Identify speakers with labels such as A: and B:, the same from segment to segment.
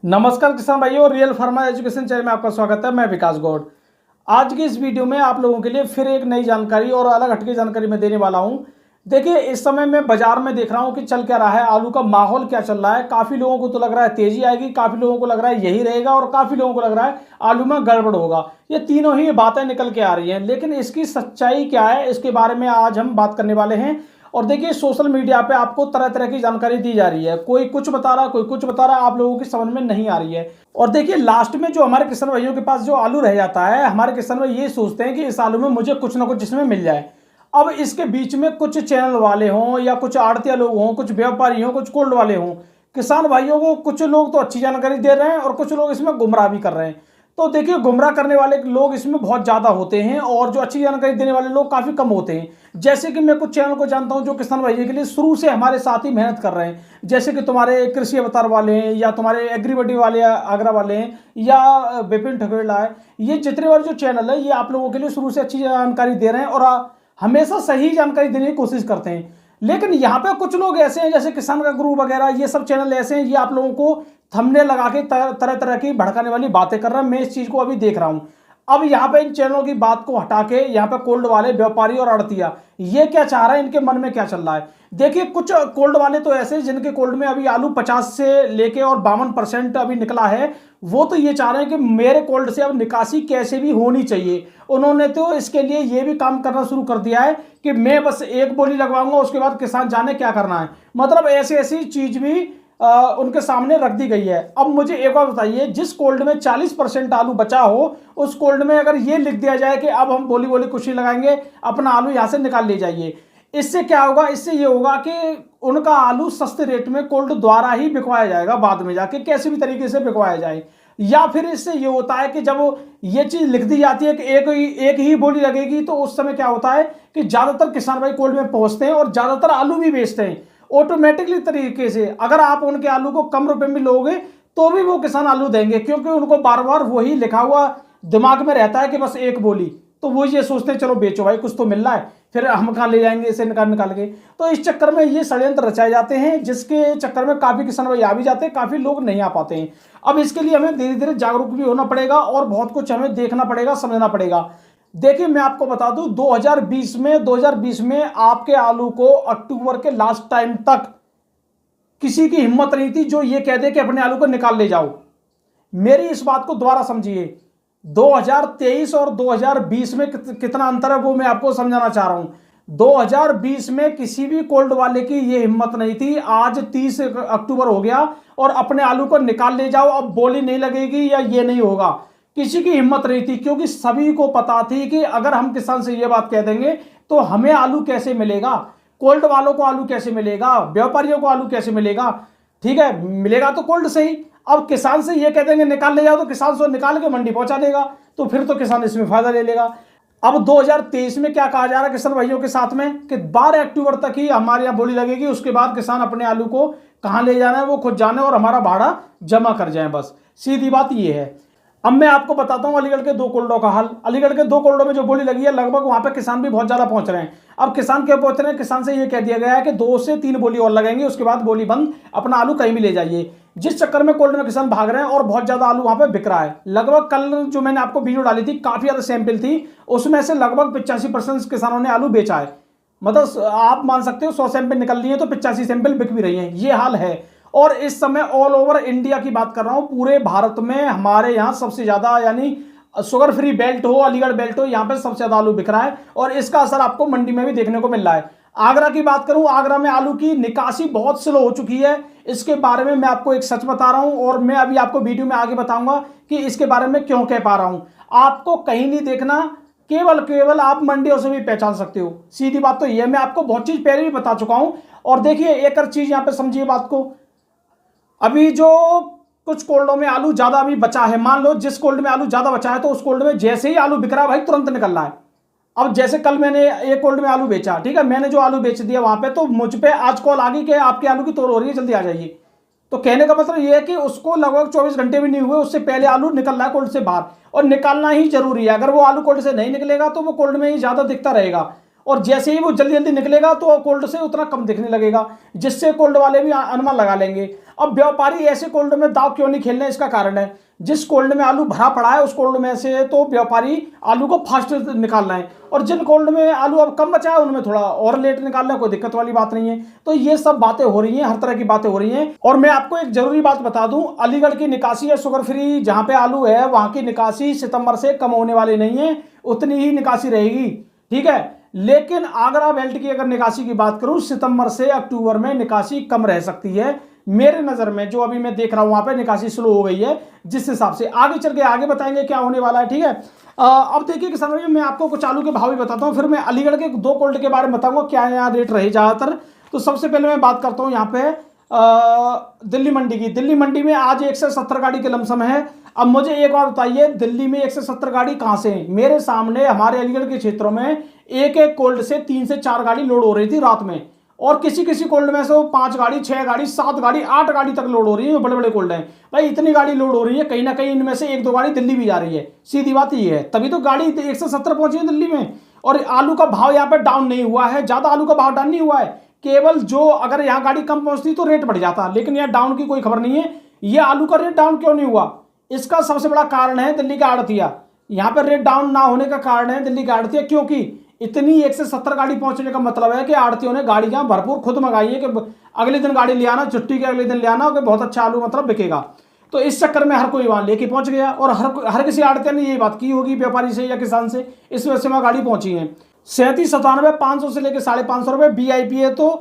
A: नमस्कार किसान भाइयों, रियल फार्मा एजुकेशन चैनल में आपका स्वागत है। मैं विकास गौड़। आज की इस वीडियो में आप लोगों के लिए फिर एक नई जानकारी और अलग हटके जानकारी मैं देने वाला हूं। देखिए, इस समय मैं बाजार में देख रहा हूं कि चल क्या रहा है, आलू का माहौल क्या चल रहा है। काफी लोगों को तो लग रहा है तेजी आएगी, काफी लोगों को लग रहा है यही रहेगा और काफी लोगों को लग रहा है आलू में गड़बड़ होगा। ये तीनों ही बातें निकल के आ रही हैं, लेकिन इसकी सच्चाई क्या है इसके बारे में आज हम बात करने वाले हैं। और देखिए, सोशल मीडिया पे आपको तरह तरह की जानकारी दी जा रही है, कोई कुछ बता रहा, कोई कुछ बता रहा, आप लोगों की समझ में नहीं आ रही है। और देखिए, लास्ट में जो हमारे किसान भाइयों के पास जो आलू रह जाता है, हमारे किसान भाई ये सोचते हैं कि इस आलू में मुझे कुछ ना कुछ इसमें मिल जाए। अब इसके बीच में कुछ चैनल वाले हों या कुछ आड़तिया लोग हों, कुछ व्यापारी हों, कुछ कोल्ड वाले हों, किसान भाइयों को कुछ लोग तो अच्छी जानकारी दे रहे हैं और कुछ लोग इसमें गुमराह भी कर रहे हैं। तो देखिए, गुमराह करने वाले लोग इसमें बहुत ज्यादा होते हैं और जो अच्छी जानकारी देने वाले लोग काफी कम होते हैं। जैसे कि मैं कुछ चैनल को जानता हूं जो किसान भाइयों के लिए शुरू से हमारे साथ ही मेहनत कर रहे हैं, जैसे कि तुम्हारे कृषि अवतार वाले हैं या तुम्हारे एग्रीबडी वाले आगरा वाले हैं या विपिन ठकुरेला है। ये जितने बार जो चैनल है ये आप लोगों के लिए शुरू से अच्छी जानकारी दे रहे हैं और हमेशा सही जानकारी देने की कोशिश करते हैं। लेकिन यहाँ पे कुछ लोग ऐसे हैं, जैसे किसान का गुरु वगैरह, ये सब चैनल ऐसे हैं, ये आप लोगों को थंबनेल लगा के तरह तरह की भड़काने वाली बातें कर रहा है। मैं इस चीज को अभी देख रहा हूं। अब यहाँ पे इन चैनलों की बात को हटा के यहाँ पे कोल्ड वाले व्यापारी और आड़तिया ये क्या चाह रहे हैं, इनके मन में क्या चल रहा है। देखिए, कुछ कोल्ड वाले तो ऐसे हैं जिनके कोल्ड में अभी आलू 50 से लेके और 52% अभी निकला है। वो तो ये चाह रहे हैं कि मेरे कोल्ड से अब निकासी कैसे भी होनी चाहिए। उन्होंने तो इसके लिए ये भी काम करना शुरू कर दिया है कि मैं बस एक बोली लगवाऊंगा, उसके बाद किसान जाने क्या करना है। मतलब ऐसी ऐसी चीज भी उनके सामने रख दी गई है। अब मुझे एक बार बताइए, जिस कोल्ड में 40% आलू बचा हो, उस कोल्ड में अगर ये लिख दिया जाए कि अब हम बोली बोली कुछ नहीं लगाएंगे, अपना आलू यहां से निकाल ले जाइए, इससे क्या होगा? इससे ये होगा कि उनका आलू सस्ते रेट में कोल्ड द्वारा ही बिकवाया जाएगा, बाद में जाके कैसे भी तरीके से बिकवाया जाए। या फिर इससे ये होता है कि जब ये चीज लिख दी जाती है कि एक ही बोली लगेगी, तो उस समय क्या होता है कि ज्यादातर किसान भाई कोल्ड में पहुंचते हैं और ज्यादातर आलू भी बेचते हैं ऑटोमेटिकली तरीके से। अगर आप उनके आलू को कम रुपए में लोगे तो भी वो किसान आलू देंगे, क्योंकि उनको बार बार वही लिखा हुआ दिमाग में रहता है कि बस एक बोली। तो वो ये सोचते हैं चलो बेचो भाई, कुछ तो मिल रहा है, फिर हम कहाँ ले जाएंगे इसे निकाल निकाल के। तो इस चक्कर में ये षड्यंत्र रचाए जाते हैं, जिसके चक्कर में काफी किसान भाई आ भी जाते हैं, काफी लोग नहीं आ पाते हैं। अब इसके लिए हमें धीरे धीरे जागरूक भी होना पड़ेगा और बहुत कुछ हमें देखना पड़ेगा, समझना पड़ेगा। देखिए, मैं आपको बता दूं, 2020 में आपके आलू को अक्टूबर के लास्ट टाइम तक किसी की हिम्मत नहीं थी जो ये कह दे कि अपने आलू को निकाल ले जाओ। मेरी इस बात को दोबारा समझिए, 2023 और 2020 में कितना अंतर है वो मैं आपको समझाना चाह रहा हूं। 2020 में किसी भी कोल्ड वाले की ये हिम्मत नहीं थी, आज 30 अक्टूबर हो गया और अपने आलू को निकाल ले जाओ, अब बोली नहीं लगेगी या ये नहीं होगा, किसी की हिम्मत नहीं थी। क्योंकि सभी को पता थी कि अगर हम किसान से ये बात कह देंगे तो हमें आलू कैसे मिलेगा, कोल्ड वालों को आलू कैसे मिलेगा, व्यापारियों को आलू कैसे मिलेगा। ठीक है, मिलेगा तो कोल्ड से ही। अब किसान से ये कह देंगे निकाल ले जाओ, तो किसान से निकाल के मंडी पहुंचा देगा, तो फिर तो किसान इसमें फायदा ले लेगा। अब 2023 में क्या कहा जा रहा है किसान भाइयों के साथ में कि 12 अक्टूबर तक ही हमारे यहाँ बोली लगेगी, उसके बाद किसान अपने आलू को कहां ले जाना है वो खुद जाने और हमारा भाड़ा जमा कर जाए, बस सीधी बात ये है। अब मैं आपको बताता हूं अलीगढ़ के 2 कोल्डों का हाल। अलीगढ़ के 2 कोल्डों में जो बोली लगी है, लगभग वहां पे किसान भी बहुत ज्यादा पहुंच रहे हैं। अब किसान क्यों पहुंच रहे हैं? किसान से ये कह दिया गया है कि 2 से 3 बोली और लगेंगे, उसके बाद बोली बंद, अपना आलू कहीं भी ले जाइए। जिस चक्कर में कोल्ड में किसान भाग रहे हैं और बहुत ज्यादा आलू वहां पे बिक रहा है। लगभग कल जो मैंने आपको वीडियो डाली थी, काफी ज्यादा सैंपल थी, उसमें से लगभग 85% किसानों ने आलू बेचा है। मतलब आप मान सकते हो 100 सैंपल निकल लिए तो 85 सैंपल बिक भी रही है, ये हाल है। और इस समय ऑल ओवर इंडिया की बात कर रहा हूं, पूरे भारत में हमारे यहां सबसे ज्यादा, यानी शुगर फ्री बेल्ट हो, अलीगढ़ बेल्ट हो, यहां पे सबसे ज्यादा आलू बिक रहा है और इसका असर आपको मंडी में भी देखने को मिल रहा है। आगरा की बात करूं, आगरा में आलू की निकासी बहुत स्लो हो चुकी है। इसके बारे में मैं आपको एक सच बता रहा हूं और मैं अभी आपको वीडियो में आगे बताऊंगा कि इसके बारे में क्यों कह पा रहा हूं। आपको कहीं नहीं देखना, केवल आप मंडियों से भी पहचान सकते हो, सीधी बात तो यह। मैं आपको बहुत चीज पहले भी बता चुका हूं। और देखिए, एक और चीज यहां पे समझिए बात को, अभी जो कुछ कोल्डों में आलू ज्यादा अभी बचा है, मान लो जिस कोल्ड में आलू ज्यादा बचा है, तो उस कोल्ड में जैसे ही आलू बिक रहा है भाई तुरंत निकल रहा है। अब जैसे कल मैंने एक कोल्ड में आलू बेचा, ठीक है, मैंने जो आलू बेच दिया वहां पे, तो मुझ पे आज कॉल आ गई कि आपके आलू की तोड़ हो रही है, जल्दी आ जाइए। तो कहने का मतलब यह है कि उसको लगभग 24 घंटे भी नहीं हुए, उससे पहले आलू निकल रहा है कोल्ड से बाहर। और निकालना ही जरूरी है, अगर वो आलू कोल्ड से नहीं निकलेगा तो वो कोल्ड में ही ज्यादा दिखता रहेगा। और जैसे ही वो जल्दी जल्दी निकलेगा तो कोल्ड से उतना कम दिखने लगेगा, जिससे कोल्ड वाले भी अनुमान लगा लेंगे। अब व्यापारी ऐसे कोल्ड में दाव क्यों नहीं खेलने, इसका कारण है जिस कोल्ड में आलू भरा पड़ा है उस कोल्ड में से तो व्यापारी आलू को फास्ट निकाल रहे हैं, और जिन कोल्ड में आलू अब कम बचा है उनमें थोड़ा और लेट निकालना है, कोई दिक्कत वाली बात नहीं है। तो ये सब बातें हो रही हैं, हर तरह की बातें हो रही हैं। और मैं आपको एक जरूरी बात बता दूं, अलीगढ़ की निकासी है शुगर फ्री जहां पे आलू है, वहां की निकासी सितंबर से कम होने वाली नहीं है, उतनी ही निकासी रहेगी, ठीक है। लेकिन आगरा बेल्ट की अगर निकासी की बात करूं, सितंबर से अक्टूबर में निकासी कम रह सकती है मेरे नजर में, जो अभी मैं देख रहा हूं वहां पे निकासी स्लो हो गई है, जिस हिसाब से आगे चल के आगे बताएंगे क्या होने वाला है, ठीक है। अब देखिए कि समय में मैं आपको कुछ आलू के भाव भी बताता हूं, फिर मैं अलीगढ़ के 2 कोल्ड के बारे में बताऊंगा क्या यहाँ रेट रहे ज्यादातर। तो सबसे पहले मैं बात करता हूं यहाँ पे दिल्ली मंडी की। दिल्ली मंडी में आज 170 गाड़ी के लमसम है। अब मुझे एक बार बताइए, दिल्ली में 170 गाड़ी कहां से है? मेरे सामने हमारे अलीगढ़ के क्षेत्रों में एक एक कोल्ड से 3 से 4 गाड़ी लोड हो रही थी रात में, और किसी किसी कोल्ड में से 5 गाड़ी 6 गाड़ी 7 गाड़ी 8 गाड़ी तक लोड हो रही है। बड़े बड़े कोल्ड हैं भाई, इतनी गाड़ी लोड हो रही है, कहीं ना कहीं इनमें से 1-2 गाड़ी दिल्ली भी जा रही है, सीधी बात ये है, तभी तो गाड़ी 170 पहुंची है दिल्ली में। और आलू का भाव यहाँ पे डाउन नहीं हुआ है, ज्यादा आलू का भाव डाउन नहीं हुआ है, केवल जो अगर यहाँ गाड़ी कम पहुंचती तो रेट बढ़ जाता, लेकिन यहाँ डाउन की कोई खबर नहीं है। ये आलू का रेट डाउन क्यों नहीं हुआ, इसका सबसे बड़ा कारण है दिल्ली का आड़तिया। यहाँ पर रेट डाउन ना होने का कारण है दिल्ली का आड़तिया, क्योंकि इतनी 170 गाड़ी पहुंचने का मतलब है कि आड़तियों ने गाड़ियां भरपूर खुद मंगाई है कि अगले दिन गाड़ी ले आना, छुट्टी के अगले दिन ले आना, कि बहुत अच्छा आलू मतलब बिकेगा। तो इस चक्कर में हर कोई वहां लेके पहुंच गया, और हर किसी आड़तिया ने यही बात की होगी व्यापारी से या किसान से, इस वजह से वहां गाड़ी पहुंची है। 37-97 500 से लेकर 550 रुपए, VIP है तो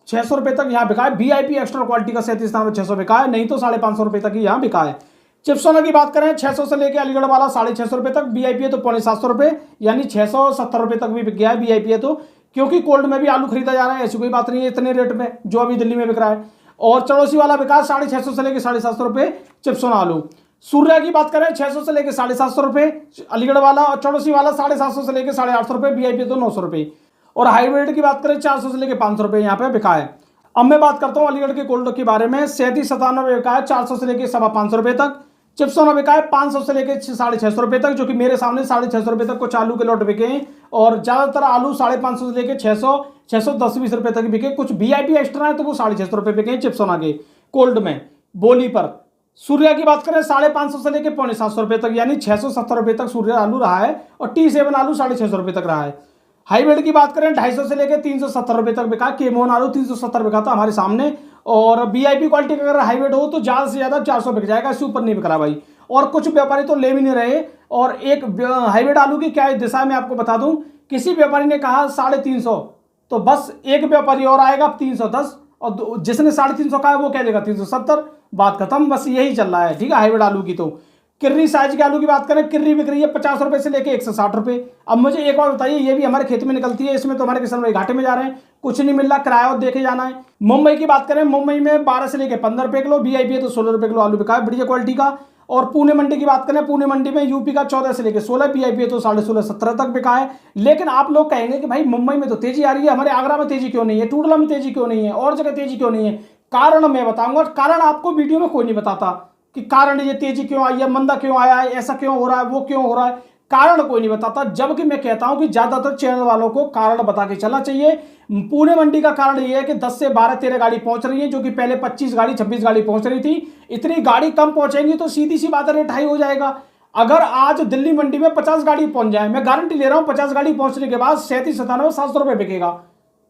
A: 600 रुपए तक यहाँ बिका है। VIP एक्स्ट्रा क्वालिटी का 37-97 600 बिका है, नहीं तो 550 रुपए तक ही यहाँ बिका है। चिप्सोना की बात करें 600 से लेकर अलीगढ़ वाला 650 रुपए तक, VIP है तो 750 रुपए, यानी 670 रुपए तक भी बिक गया है VIP है तो, क्योंकि कोल्ड में भी आलू खरीदा जा रहा है, ऐसी कोई बात नहीं है इतने रेट में जो अभी दिल्ली में बिक रहा है। और चौड़सी वाला बिका 650 से लेकर 750 रुपए चिप्सोना आलू। सूर्या की बात करें 600 से लेकर 750 रुपए अलीगढ़ वाला, और चौड़सी वाला 750 से लेकर 850 रुपए, VIP तो 900 रुपए। और हाईब्रिड की बात करें 400 से लेकर 500 रुपए यहाँ पे बिका है। अब मैं बात करता हूँ अलीगढ़ के कोल्ड के बारे में। 37-97 बिका है 400 से लेकर 550 रुपए तक। चिप्सोना बिका है 500 से लेकर 650 रुपए तक, जो कि मेरे सामने 650 रुपए तक कुछ आलू के लॉट बिके हैं, और ज्यादातर आलू 550 से लेकर 600 610-20 रुपए तक बिके। कुछ VIP एक्स्ट्रा है तो वो 650 रुपए बिके हैं चिप्सोना के कोल्ड में बोली पर। सूर्या की बात करें 550 से लेकर 750 रुपए तक, यानी 670 रुपए तक सूर्या आलू रहा है, और T7 आलू 650 रुपए तक रहा है। हाईब्रिड की बात करें 250 से लेकर 370 रुपए तक बिका। केमोन आलू 370 बिका था हमारे सामने, और VIP क्वालिटी का अगर हाईब्रिड हो तो ज्यादा से ज्यादा 400 बिक जाएगा, इससे ऊपर नहीं बिक रहा भाई। और कुछ व्यापारी तो ले भी नहीं रहे। और एक हाईब्रिड आलू की क्या दिशा में आपको बता दूं, किसी व्यापारी ने कहा 350, तो बस एक व्यापारी और आएगा 310, और जिसने 350 कहा है वो कह देगा 370, बात खत्म। बस यही चल रहा है, ठीक है हाईब्रिड आलू की। तो किर्री साइज के आलू की बात करें, किर्री बिक रही है 50 रुपए से लेकर 160 रुपए। अब मुझे एक बार बताइए, ये भी हमारे खेत में निकलती है, इसमें तो हमारे किसान भाई घाटे में जा रहे हैं, कुछ नहीं मिल रहा, किराया और देखे जाना है। मुंबई की बात करें, मुंबई में 12 से लेकर 15 रुपए किलो, VIP है तो 16 रुपए किलो आलू बिका है बढ़िया क्वालिटी का। और पुणे मंडी की बात करें, पुणे मंडी में UP का 14 से लेकर 16, VIP है तो 16.5-17 तक बिका है। लेकिन आप लोग कहेंगे कि भाई मुंबई में तो तेजी आ रही है, हमारे आगरा में तेजी क्यों नहीं है, टूडला में तेजी क्यों नहीं है, और जगह तेजी क्यों नहीं है? कारण मैं बताऊंगा, कारण आपको वीडियो में कोई नहीं बताता कि कारण ये तेजी क्यों आई है, मंदा क्यों आया है, ऐसा क्यों हो रहा है, वो क्यों हो रहा है, कारण कोई नहीं बताता। जबकि मैं कहता हूं कि ज्यादातर चैनल वालों को कारण बता के चलना चाहिए। पुणे मंडी का कारण ये है कि 10 से 12-13 गाड़ी पहुंच रही है, जो कि पहले 25 गाड़ी 26 गाड़ी पहुंच रही थी। इतनी गाड़ी कम पहुंचेंगी तो सीधी सी बात है रेट हाई हो जाएगा। अगर आज दिल्ली मंडी में 50 गाड़ी पहुंच जाए, मैं गारंटी ले रहा हूं 50 गाड़ी पहुंचने के बाद 37-97 700 रुपए बिकेगा।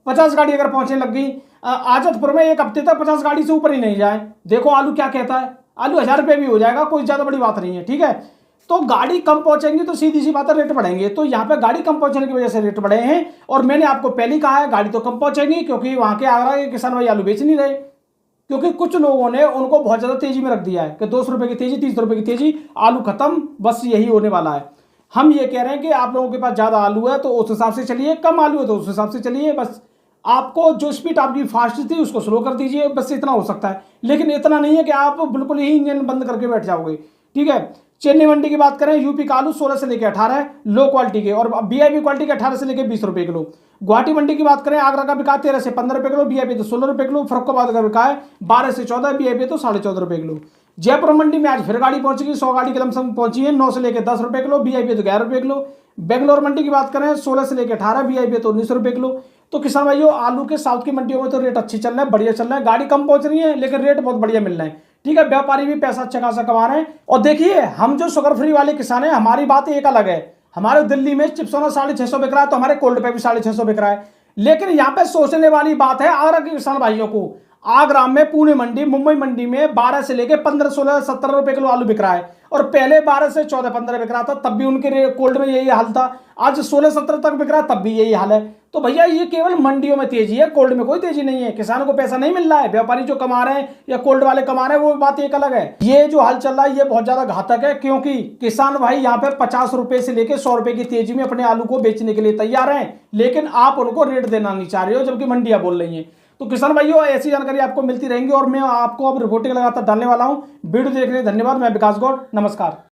A: 50 गाड़ी अगर पहुंचने लग गई, आजतपुर में एक हफ्ते तक 50 गाड़ी से ऊपर ही नहीं जाए। देखो आलू क्या कहता है, आलू 1000 रुपए भी हो जाएगा, कोई ज्यादा बड़ी बात नहीं है, ठीक है। तो गाड़ी कम पहुंचेंगी तो सीधी सी बात है रेट बढ़ेंगे। तो यहाँ पे गाड़ी कम पहुंचने की वजह से रेट बढ़े हैं। और मैंने आपको पहले ही कहा है गाड़ी तो कम पहुंचेंगी, क्योंकि वहां के आगरा के किसान भाई आलू बेच नहीं रहे, क्योंकि कुछ लोगों ने उनको बहुत ज्यादा तेजी में रख दिया है कि 200 रुपए की तेजी, 300 रुपए की तेजी, आलू खत्म, बस यही होने वाला है। हम ये कह रहे हैं कि आप लोगों के पास ज्यादा आलू है तो उस हिसाब से चलिए, कम आलू है तो उस हिसाब से चलिए। बस आपको जो स्पीड आपकी फास्ट थी उसको स्लो कर दीजिए, बस इतना हो सकता है। लेकिन इतना नहीं है कि आप बिल्कुल ही इंजन बंद करके बैठ जाओगे, ठीक है। चेन्नई मंडी की बात करें, UP का आलू 16 से लेकर 18 लो क्वालिटी के, और VIP क्वालिटी के 18 से लेकर 20 रुपए किलो। गुवाहाटी मंडी की बात करें, आगरा का बिका 13 से 15 रुपए किलो, VIP तो 16 रुपए किलो। फरुखाबाद का बिका है 12 से 14, VIP तो 14.5 रुपए किलो। जयपुर मंडी में आज फिर गाड़ी पहुंचेगी, 100 गाड़ी के लमसम पहुंची है, 9 से लेकर 10 रुपए किलो, वीआईपी तो 11 रुपए किलो। बेंगलोर मंडी की बात करें 16 से लेकर 18, वीआईपी तो 19 रुपए किलो। तो किसान भाइयों आलू के साउथ की मंडियों में तो रेट अच्छी चल रहा है, बढ़िया चल रहा है, गाड़ी कम पहुंच रही है लेकिन रेट बहुत बढ़िया मिल रहे हैं। ठीक है, व्यापारी भी पैसा अच्छा खासा कमा रहे हैं। और देखिए हम जो शुगर फ्री वाले किसान हैं, हमारी बात एक अलग है। हमारे दिल्ली में चिप्सोना 650 बिक रहा है, तो हमारे कोल्ड पे भी 650 बिक रहा है। लेकिन यहाँ पे सोचने वाली बात है आगरा के किसान भाइयों को, आगरा में, पुणे मंडी, मुंबई मंडी में 12 से लेके 15, 16, 17 रुपए किलो आलू बिक रहा है। और पहले 12 से 14, 15 बिक रहा था, तब भी उनके कोल्ड में यही हाल था। आज 16, 17 तक बिक रहा है, तब भी यही हाल है। तो भैया ये केवल मंडियों में तेजी है, कोल्ड में कोई तेजी नहीं है। किसानों को पैसा नहीं मिल रहा है, व्यापारी जो कमा रहे हैं या कोल्ड वाले कमा रहे हैं, वो बात एक अलग है। ये जो हाल चल रहा है ये बहुत ज्यादा घातक है, क्योंकि किसान भाई यहाँ पे 50 रुपए से लेकर 100 रुपए की तेजी में अपने आलू को बेचने के लिए तैयार हैं, लेकिन आप उनको रेट देना नहीं चाह रहे हो, जबकि मंडियां बोल रही हैं। तो किसान भाइयों ऐसी जानकारी आपको मिलती रहेंगी और मैं आपको अब रिपोर्टिंग लगातार डालने वाला हूं। वीडियो देखने के लिए धन्यवाद। मैं विकास गौड़, नमस्कार।